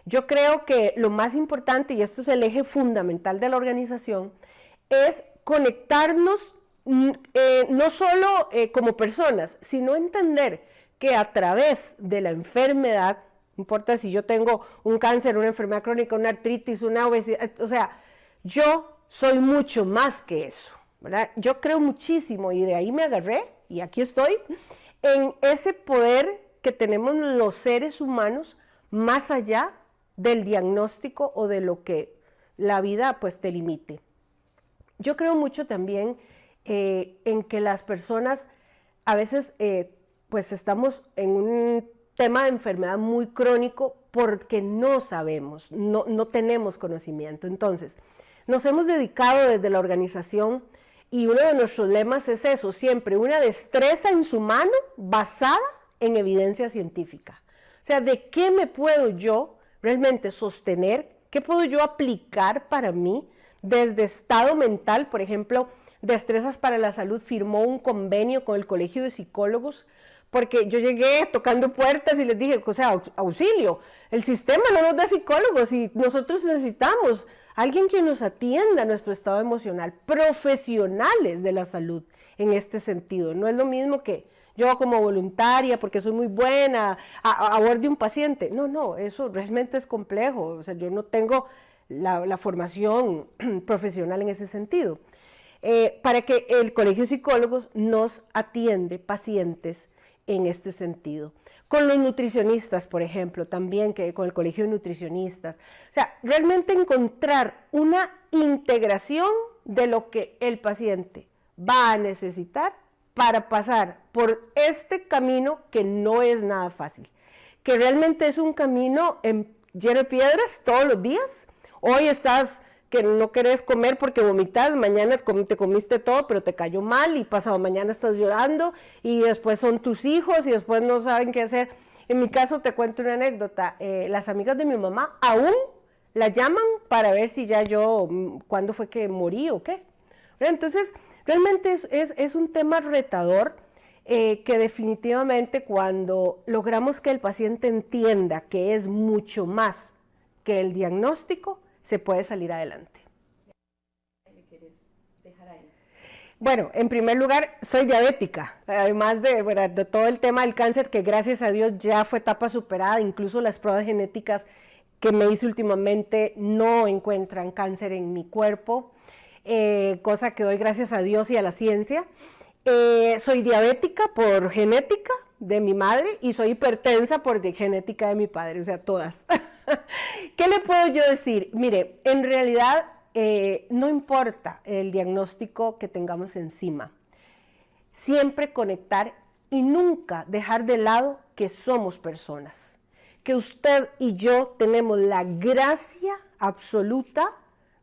Yo creo que lo más importante, y esto es el eje fundamental de la organización, es conectarnos no solo como personas, sino entender que a través de la enfermedad, no importa si yo tengo un cáncer, una enfermedad crónica, una artritis, una obesidad, o sea, yo soy mucho más que eso, ¿verdad? Yo creo muchísimo, y de ahí me agarré, y aquí estoy, en ese poder que tenemos los seres humanos más allá del diagnóstico o de lo que la vida pues te limite. Yo creo mucho también en que las personas a veces pues estamos en un tema de enfermedad muy crónico porque no sabemos, no tenemos conocimiento. Entonces, nos hemos dedicado desde la organización y uno de nuestros lemas es eso, siempre una destreza en su mano basada en evidencia científica. O sea, ¿de qué me puedo yo realmente sostener? ¿Qué puedo yo aplicar para mí desde estado mental? Por ejemplo, Destrezas para la Salud firmó un convenio con el Colegio de Psicólogos porque yo llegué tocando puertas y les dije, o sea, auxilio, el sistema no nos da psicólogos y nosotros necesitamos alguien que nos atienda nuestro estado emocional, profesionales de la salud en este sentido. No es lo mismo que yo como voluntaria, porque soy muy buena, aborde un paciente. No, eso realmente es complejo. O sea, yo no tengo la formación profesional en ese sentido. Para que el Colegio de Psicólogos nos atiende pacientes en este sentido. Con los nutricionistas, por ejemplo, también que con el Colegio de Nutricionistas. O sea, realmente encontrar una integración de lo que el paciente va a necesitar para pasar por este camino que no es nada fácil, que realmente es un camino lleno de piedras todos los días. Hoy estás que no querés comer porque vomitas, mañana te comiste todo pero te cayó mal y pasado mañana estás llorando y después son tus hijos y después no saben qué hacer. En mi caso te cuento una anécdota, las amigas de mi mamá aún la llaman para ver si ya yo, cuándo fue que morí o qué. Entonces realmente es un tema retador que definitivamente cuando logramos que el paciente entienda que es mucho más que el diagnóstico, se puede salir adelante. ¿Qué quieres dejar ahí? Bueno, en primer lugar, soy diabética, además de todo el tema del cáncer, que gracias a Dios ya fue etapa superada, incluso las pruebas genéticas que me hice últimamente no encuentran cáncer en mi cuerpo, cosa que doy gracias a Dios y a la ciencia. Soy diabética por genética de mi madre y soy hipertensa por genética de mi padre, o sea, todas. ¿Qué le puedo yo decir? Mire, en realidad no importa el diagnóstico que tengamos encima, siempre conectar y nunca dejar de lado que somos personas, que usted y yo tenemos la gracia absoluta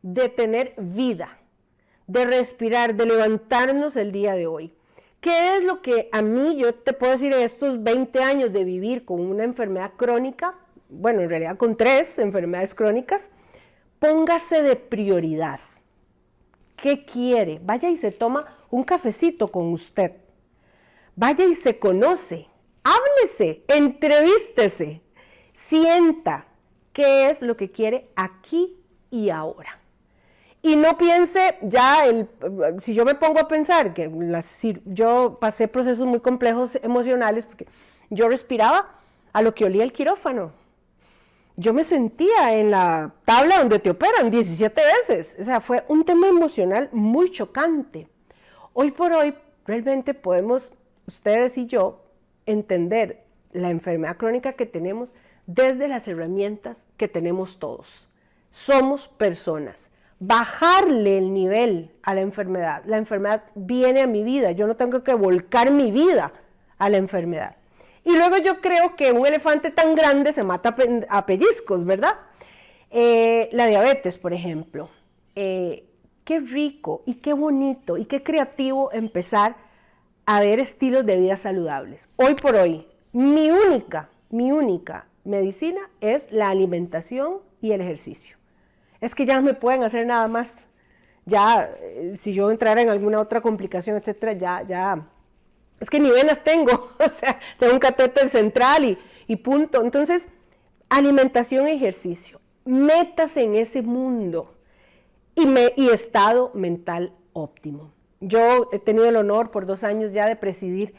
de tener vida, de respirar, de levantarnos el día de hoy. ¿Qué es lo que a mí, yo te puedo decir, en estos 20 años de vivir con una enfermedad crónica, bueno, en realidad con 3 enfermedades crónicas, póngase de prioridad. ¿Qué quiere? Vaya y se toma un cafecito con usted. Vaya y se conoce. Háblese, entrevístese, sienta qué es lo que quiere aquí y ahora. Y no piense ya, si yo me pongo a pensar que yo pasé procesos muy complejos emocionales porque yo respiraba a lo que olía el quirófano. Yo me sentía en la tabla donde te operan 17 veces. O sea, fue un tema emocional muy chocante. Hoy por hoy, realmente podemos, ustedes y yo, entender la enfermedad crónica que tenemos desde las herramientas que tenemos todos. Somos personas. Bajarle el nivel a la enfermedad. La enfermedad viene a mi vida. Yo no tengo que volcar mi vida a la enfermedad. Y luego yo creo que un elefante tan grande se mata a pellizcos, ¿verdad? La diabetes, por ejemplo. Qué rico y qué bonito y qué creativo empezar a ver estilos de vida saludables. Hoy por hoy, mi única medicina es la alimentación y el ejercicio. Es que ya no me pueden hacer nada más. Ya, si yo entrara en alguna otra complicación, etcétera, ya... Es que ni venas tengo, o sea, tengo un catéter central y punto. Entonces, alimentación y ejercicio, métase en ese mundo y estado mental óptimo. Yo he tenido el honor por 2 años ya de presidir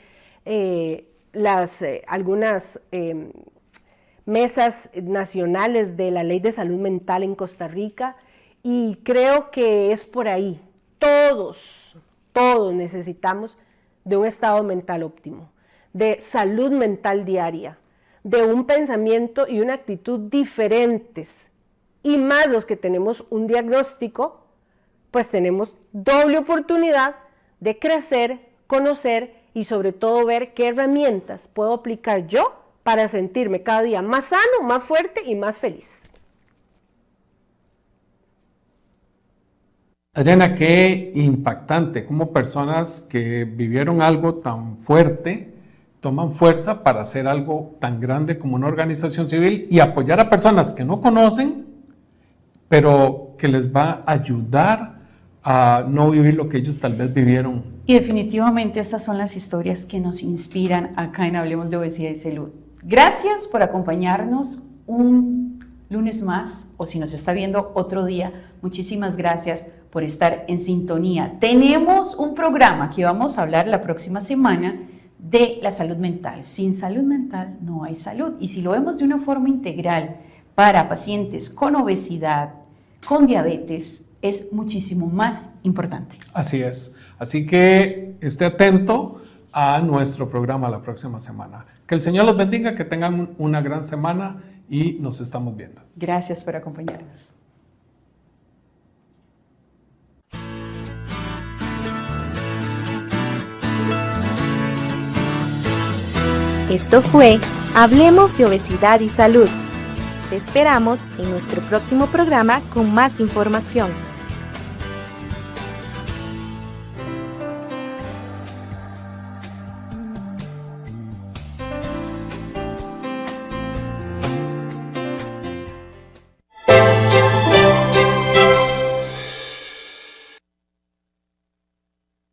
algunas mesas nacionales de la Ley de Salud Mental en Costa Rica y creo que es por ahí. Todos necesitamos de un estado mental óptimo, de salud mental diaria, de un pensamiento y una actitud diferentes. Y más los que tenemos un diagnóstico, pues tenemos doble oportunidad de crecer, conocer y sobre todo ver qué herramientas puedo aplicar yo para sentirme cada día más sano, más fuerte y más feliz. Adriana, qué impactante cómo personas que vivieron algo tan fuerte toman fuerza para hacer algo tan grande como una organización civil y apoyar a personas que no conocen, pero que les va a ayudar a no vivir lo que ellos tal vez vivieron. Y definitivamente estas son las historias que nos inspiran acá en Hablemos de Obesidad y Salud. Gracias por acompañarnos un lunes más, o si nos está viendo otro día, muchísimas gracias por estar en sintonía. Tenemos un programa que vamos a hablar la próxima semana de la salud mental. Sin salud mental no hay salud. Y si lo vemos de una forma integral para pacientes con obesidad, con diabetes, es muchísimo más importante. Así es. Así que esté atento a nuestro programa la próxima semana. Que el Señor los bendiga, que tengan una gran semana y nos estamos viendo. Gracias por acompañarnos. Esto fue Hablemos de Obesidad y Salud. Te esperamos en nuestro próximo programa con más información.